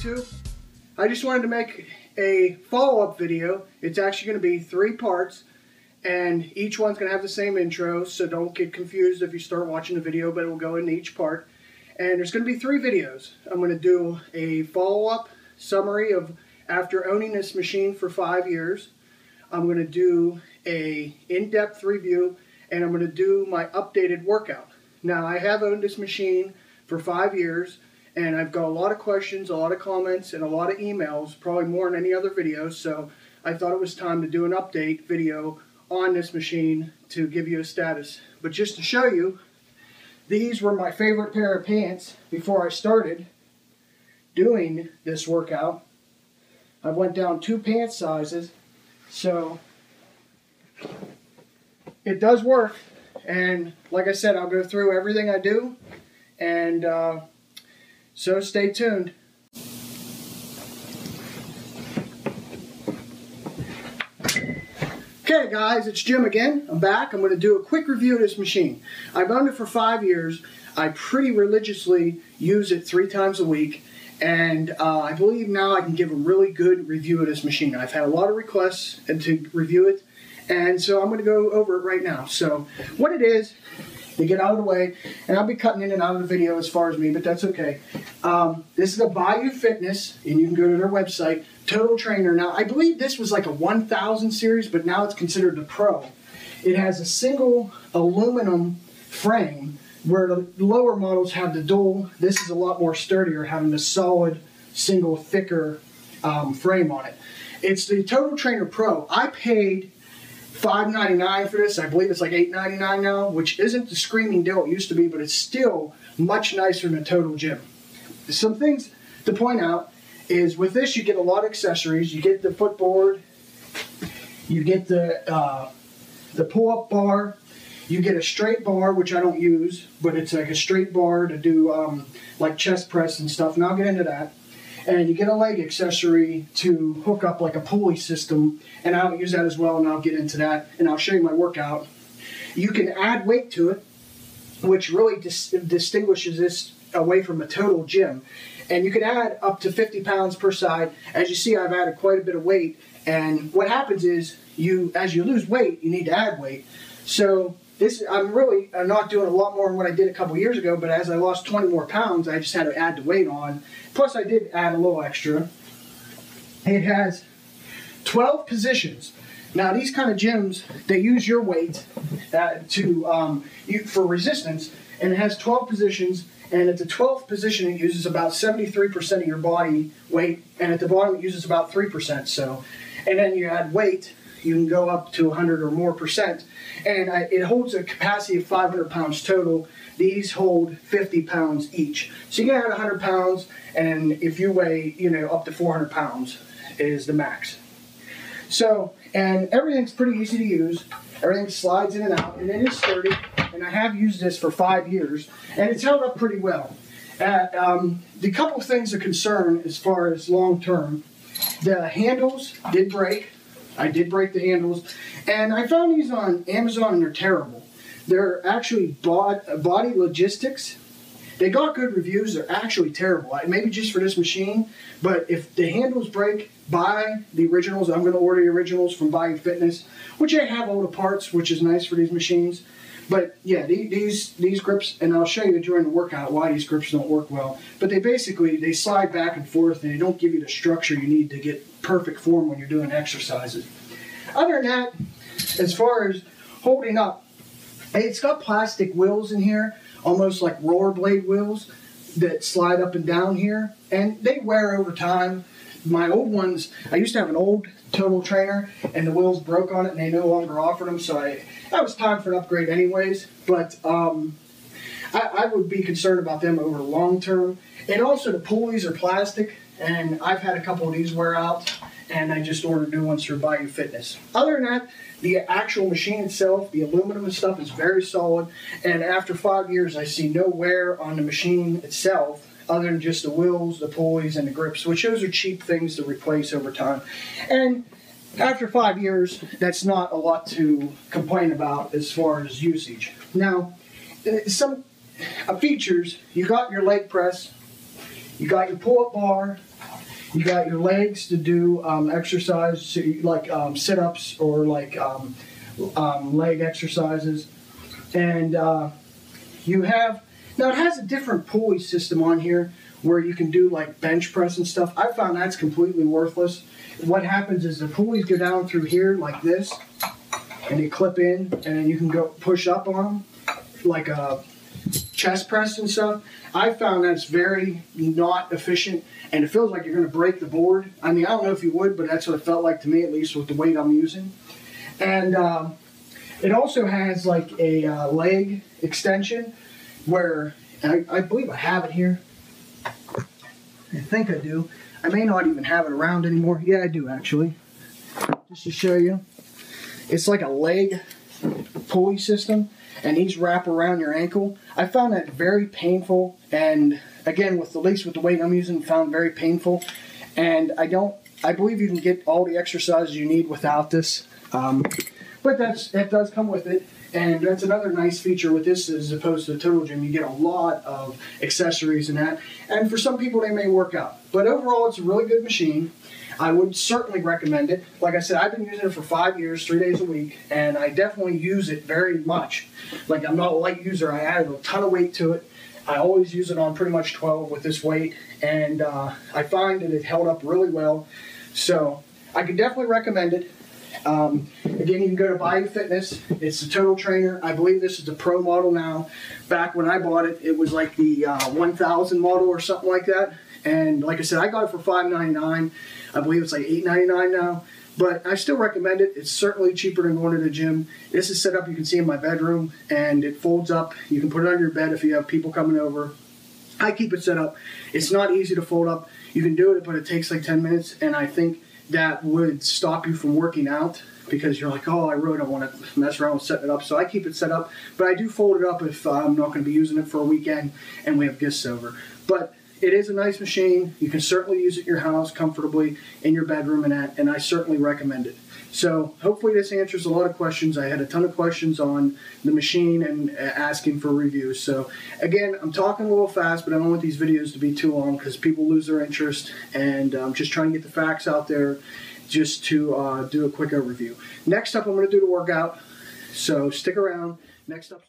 YouTube. I just wanted to make a follow-up video. It's actually going to be 3 parts, and each one's going to have the same intro, so don't get confused if you start watching the video, but it will go into each part. And there's going to be 3 videos. I'm going to do a follow-up summary of after owning this machine for 5 years. I'm going to do a in-depth review, and I'm going to do my updated workout. Now, I have owned this machine for 5 years, and I've got a lot of questions, a lot of comments, and a lot of emails, probably more than any other video, so I thought it was time to do an update video on this machine to give you a status. But just to show you, these were my favorite pair of pants before I started doing this workout. I went down 2 pant sizes, so it does work. And like I said, I'll go through everything I do, and so stay tuned. Okay guys, it's Jim again. I'm back. I'm going to do a quick review of this machine. I've owned it for 5 years. I pretty religiously use it 3 times a week, and I believe now I can give a really good review of this machine. I've had a lot of requests to review it, and so I'm going to go over it right now. So what it is, to get out of the way, and I'll be cutting in and out of the video as far as me, but that's okay. This is a Bayou Fitness, and you can go to their website, Total Trainer. Now, I believe this was like a 1000 series, but now it's considered a Pro. It has a single aluminum frame, where the lower models have the dual. This is a lot more sturdier, having the solid, single, thicker frame on it. It's the Total Trainer Pro. I paid $5.99 for this. I believe it's like $8.99 now, which isn't the screaming deal it used to be, but it's still much nicer than a Total Gym. Some things to point out is with this you get a lot of accessories. You get the footboard, you get the pull-up bar, you get a straight bar, which I don't use, but it's like a straight bar to do like chest press and stuff, and I'll get into that. And you get a leg accessory to hook up like a pulley system, and I'll use that as well, and I'll get into that, and I'll show you my workout. You can add weight to it, which really distinguishes this away from a Total Gym. And you can add up to 50 pounds per side. As you see, I've added quite a bit of weight, and what happens is, as you lose weight, you need to add weight. So I'm really not doing a lot more than what I did a couple years ago, but as I lost 20 more pounds, I just had to add the weight on. Plus, I did add a little extra. It has 12 positions. Now, these kind of gyms, they use your weight for resistance, and it has 12 positions, and at the 12th position, it uses about 73% of your body weight, and at the bottom, it uses about 3%. So, and then you add weight, you can go up to 100 or more percent, and it holds a capacity of 500 pounds total. These hold 50 pounds each. So you can add 100 pounds, and if you weigh, up to 400 pounds is the max. So, and everything's pretty easy to use. Everything slides in and out, and it is sturdy, and I have used this for 5 years, and it's held up pretty well. The couple of things of concern as far as long term, the handles did break. I did break the handles, and I found these on Amazon, and they're terrible. They're actually Body Logistics. They got good reviews. They're actually terrible. Maybe just for this machine, but if the handles break, buy the originals. I'm going to order the originals from Bayou Fitness, which I have all the parts, which is nice for these machines. But yeah, these grips, and I'll show you during the workout why these grips don't work well. But they slide back and forth, and they don't give you the structure you need to get perfect form when you're doing exercises. Other than that, as far as holding up, it's got plastic wheels in here, almost like rollerblade wheels that slide up and down here, and they wear over time. My old ones, I used to have an old Total Trainer, and the wheels broke on it, and they no longer offered them, so that was time for an upgrade anyways. But I would be concerned about them over the long term. And also the pulleys are plastic, and I've had a couple of these wear out, and I just ordered new ones through Bayou Fitness. Other than that, the actual machine itself, the aluminum and stuff, is very solid, and after 5 years, I see no wear on the machine itself, other than just the wheels, the pulleys, and the grips, which those are cheap things to replace over time. And after 5 years, that's not a lot to complain about as far as usage. Now, some features, you got your leg press, you got your pull-up bar, You got your legs to do exercise, so like sit-ups or like leg exercises. And you have, now it has a different pulley system on here where you can do like bench press and stuff. I found that's completely worthless. What happens is the pulleys go down through here like this, and they clip in, and then you can go push up on them like a chest press and stuff. I found that's very not efficient, and it feels like you're going to break the board. I mean, I don't know if you would, but that's what it felt like to me, at least with the weight I'm using. And it also has like a leg extension where, I believe I have it here. I think I do. I may not even have it around anymore. Yeah, I do actually. Just to show you. It's like a leg pulley system, and these wrap around your ankle. I found that very painful, and again, at least with the weight I'm using, found very painful. And I believe you can get all the exercises you need without this. But that does come with it, and that's another nice feature with this as opposed to the Total Gym. You get a lot of accessories in that, and for some people they may work out. But overall, it's a really good machine. I would certainly recommend it. Like I said, I've been using it for 5 years, 3 days a week, and I definitely use it very much. Like, I'm not a light user. I added a ton of weight to it. I always use it on pretty much 12 with this weight, and I find that it held up really well. So I could definitely recommend it. Again, you can go to Bayou Fitness. It's the Total Trainer. I believe this is the Pro model now. Back when I bought it, it was like the 1000 model or something like that. And like I said, I got it for $5.99. I believe it's like $8.99 now. But I still recommend it. It's certainly cheaper than going to the gym. This is set up, you can see in my bedroom, and it folds up. You can put it under your bed if you have people coming over. I keep it set up. It's not easy to fold up. You can do it, but it takes like 10 minutes, and I think that would stop you from working out because you're like, oh, I really don't want to mess around with setting it up. So I keep it set up, but I do fold it up if I'm not going to be using it for a weekend and we have guests over. But it is a nice machine. You can certainly use it in your house comfortably, in your bedroom and I certainly recommend it. So hopefully this answers a lot of questions. I had a ton of questions on the machine and asking for reviews. So again, I'm talking a little fast, but I don't want these videos to be too long because people lose their interest, and I'm just trying to get the facts out there just to do a quick overview. Next up, I'm going to do the workout, so stick around. Next up.